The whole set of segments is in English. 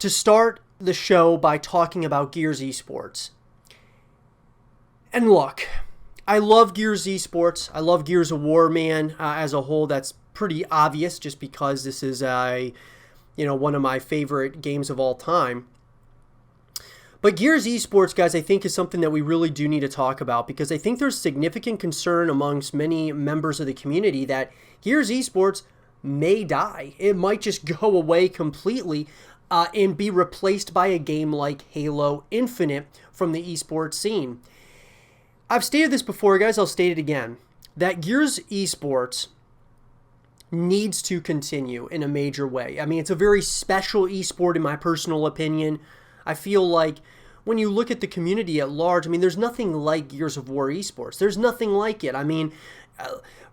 to start the show by talking about Gears Esports. And look, I love Gears Esports. I love Gears of War, man, as a whole. That's pretty obvious just because this is one of my favorite games of all time. But Gears Esports, guys, I think is something that we really do need to talk about because I think there's significant concern amongst many members of the community that Gears Esports may die. It might just go away completely and be replaced by a game like Halo Infinite from the esports scene. I've stated this before, guys. I'll state it again. That Gears Esports needs to continue in a major way. I mean, it's a very special esport in my personal opinion. I feel like when you look at the community at large, I mean, there's nothing like Gears of War esports. There's nothing like it. I mean,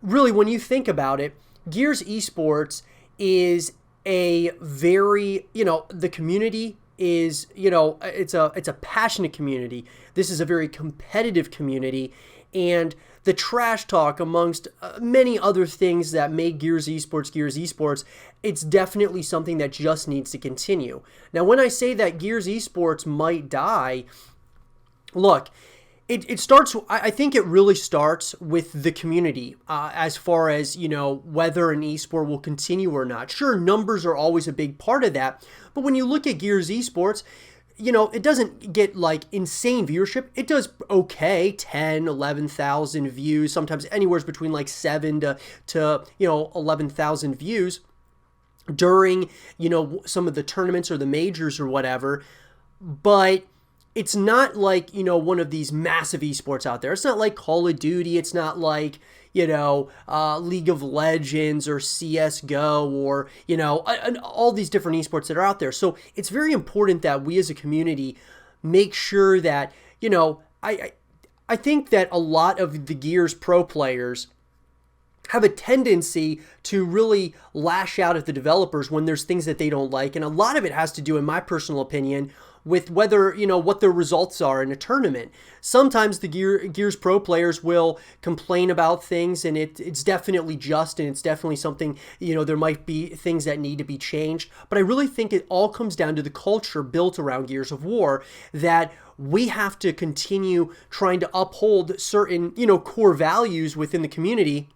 really, when you think about it, Gears Esports is a very, the community is, it's a passionate community. This is a very competitive community, and the trash talk amongst many other things that make Gears Esports, it's definitely something that just needs to continue. Now, when I say that Gears Esports might die, look, it starts, I think it really starts with the community as far as, whether an esport will continue or not. Sure, numbers are always a big part of that, but when you look at Gears Esports, it doesn't get like insane viewership. It does okay, 10, 11,000 views, sometimes anywhere between like 7 to 11,000 views during, some of the tournaments or the majors or whatever. But it's not like, one of these massive esports out there. It's not like Call of Duty. It's not like, League of Legends or CSGO or, all these different esports that are out there. So it's very important that we as a community make sure that, I think that a lot of the Gears pro players have a tendency to really lash out at the developers when there's things that they don't like. And a lot of it has to do, in my personal opinion, with whether, what their results are in a tournament. Sometimes the Gears pro players will complain about things, and it's definitely just, and it's definitely something, there might be things that need to be changed. But I really think it all comes down to the culture built around Gears of War, that we have to continue trying to uphold certain, core values within the community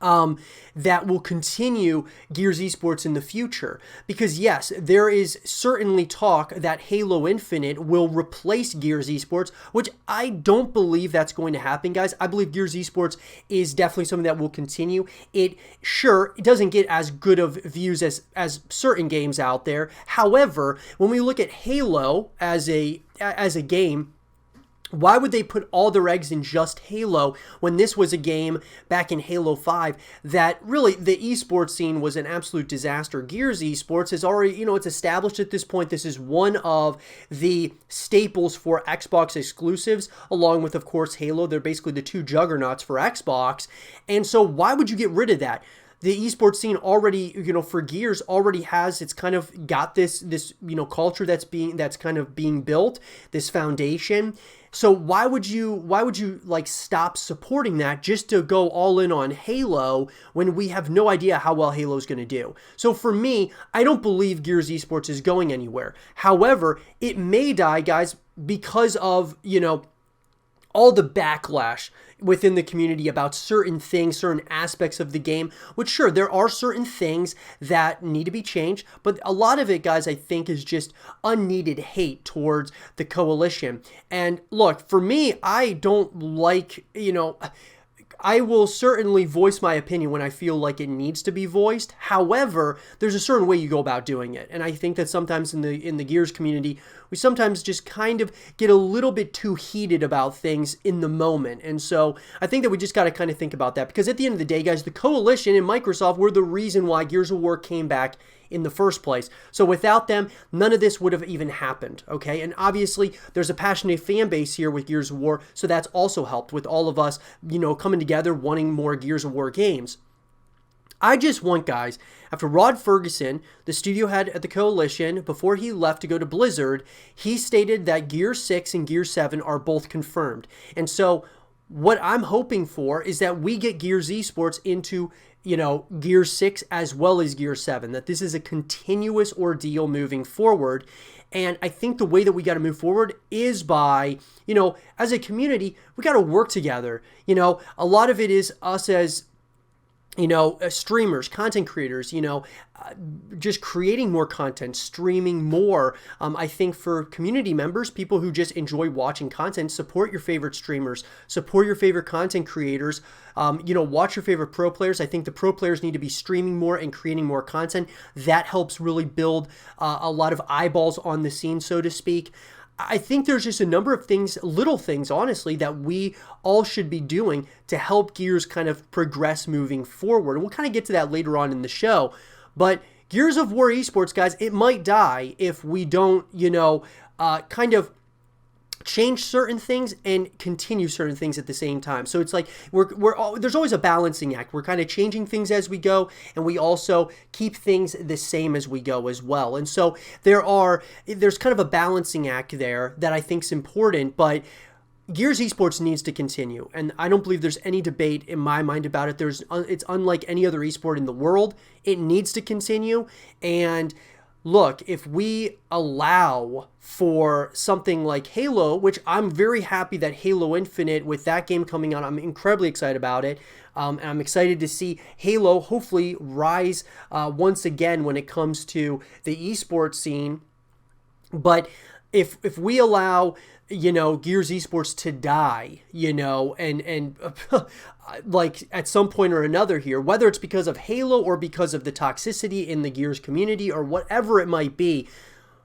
that will continue Gears Esports in the future. Because yes, there is certainly talk that Halo Infinite will replace Gears Esports, which I don't believe that's going to happen, guys. I believe Gears Esports is definitely something that will continue. It doesn't get as good of views as certain games out there. However, when we look at Halo as a game, why would they put all their eggs in just Halo when this was a game back in Halo 5 that really the esports scene was an absolute disaster? Gears Esports is already, it's established at this point. This is one of the staples for Xbox exclusives, along with, of course, Halo. They're basically the two juggernauts for Xbox. And so why would you get rid of that? The esports scene already, for Gears already has, it's kind of got this culture that's kind of being built, this foundation. So why would you like stop supporting that just to go all in on Halo when we have no idea how well Halo's going to do? So for me, I don't believe Gears Esports is going anywhere. However, it may die, guys, because of, all the backlash within the community about certain things, certain aspects of the game, which sure, there are certain things that need to be changed, but a lot of it, guys, I think is just unneeded hate towards the coalition. And look, for me, I don't like, I will certainly voice my opinion when I feel like it needs to be voiced. However, there's a certain way you go about doing it. And I think that sometimes in the Gears community, we sometimes just kind of get a little bit too heated about things in the moment. And so I think that we just got to kind of think about that, because at the end of the day, guys, the coalition and Microsoft were the reason why Gears of War came back in the first place. So without them, none of this would have even happened, okay? And obviously, there's a passionate fan base here with Gears of War, so that's also helped with all of us, coming together, wanting more Gears of War games. I just want, guys, after Rod Ferguson, the studio head at the Coalition, before he left to go to Blizzard, he stated that Gear 6 and Gear 7 are both confirmed. And so what I'm hoping for is that we get Gears Esports into Gear 6 as well as Gear 7, that this is a continuous ordeal moving forward. And I think the way that we got to move forward is by, as a community, we got to work together. A lot of it is us as streamers, content creators, just creating more content, streaming more. I think for community members, people who just enjoy watching content, support your favorite streamers, support your favorite content creators, watch your favorite pro players. I think the pro players need to be streaming more and creating more content. That helps really build a lot of eyeballs on the scene, so to speak. I think there's just a number of things, little things, honestly, that we all should be doing to help Gears kind of progress moving forward. And we'll kind of get to that later on in the show. But Gears of War Esports, guys, it might die if we don't, kind of change certain things and continue certain things at the same time. So it's like there's always a balancing act. We're kind of changing things as we go, and we also keep things the same as we go as well. And so there's kind of a balancing act there that I think is important, but Gears Esports needs to continue, and I don't believe there's any debate in my mind about it. It's unlike any other esport in the world. It needs to continue, and look, if we allow for something like Halo, which I'm very happy that Halo Infinite, with that game coming out, I'm incredibly excited about it. And I'm excited to see Halo hopefully rise once again when it comes to the esports scene. But if we allow Gears Esports to die, and like at some point or another here, whether it's because of Halo or because of the toxicity in the Gears community or whatever it might be,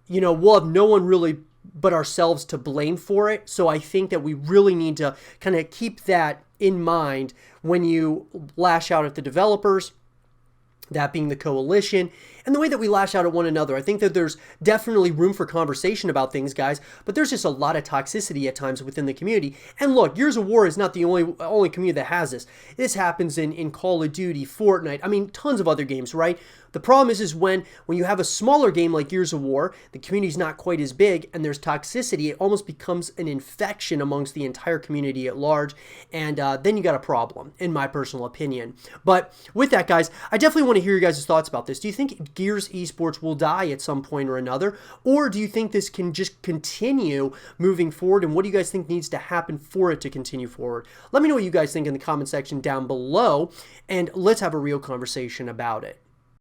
we'll have no one really but ourselves to blame for it. So I think that we really need to kind of keep that in mind when you lash out at the developers, that being the coalition, and the way that we lash out at one another. I think that there's definitely room for conversation about things, guys, but there's just a lot of toxicity at times within the community. And look, Gears of War is not the only community that has this. This happens in Call of Duty, Fortnite, I mean, tons of other games, right? The problem is when you have a smaller game like Gears of War, the community's not quite as big, and there's toxicity, it almost becomes an infection amongst the entire community at large, and then you got a problem, in my personal opinion. But with that, guys, I definitely want to hear your guys' thoughts about this. Do you think Gears Esports will die at some point or another, or do you think this can just continue moving forward, and what do you guys think needs to happen for it to continue forward? Let me know what you guys think in the comment section down below, and let's have a real conversation about it.